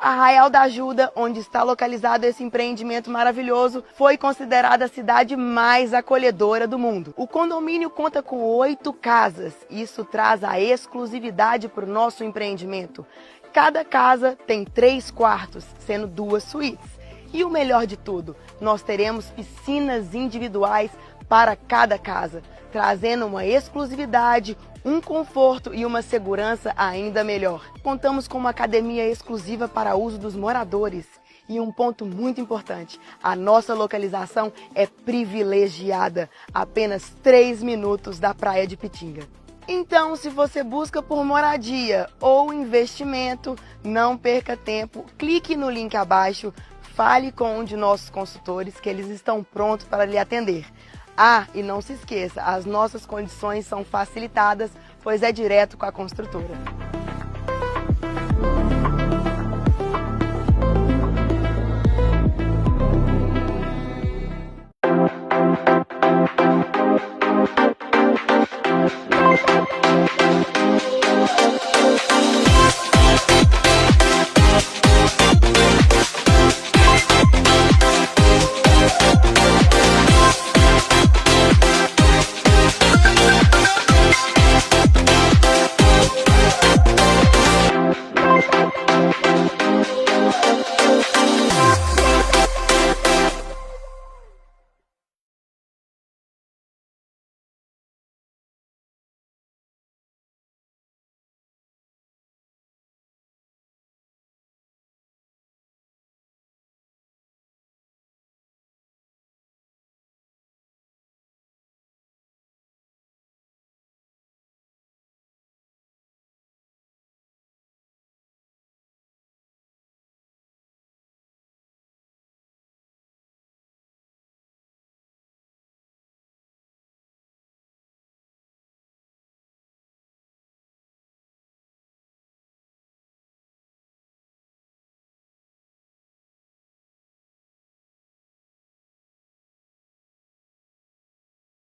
Arraial da Ajuda, onde está localizado esse empreendimento maravilhoso, foi considerada a cidade mais acolhedora do mundo. O condomínio conta com 8 casas. Isso traz a exclusividade para o nosso empreendimento. Cada casa tem 3 quartos, sendo 2 suítes. E o melhor de tudo, nós teremos piscinas individuais para cada casa, trazendo uma exclusividade, um conforto e uma segurança ainda melhor. Contamos com uma academia exclusiva para uso dos moradores. E um ponto muito importante, a nossa localização é privilegiada, apenas 3 minutos da praia de Pitinga. Então, se você busca por moradia ou investimento, não perca tempo, clique no link abaixo, fale com um de nossos consultores que eles estão prontos para lhe atender. Ah, e não se esqueça, as nossas condições são facilitadas, pois é direto com a construtora.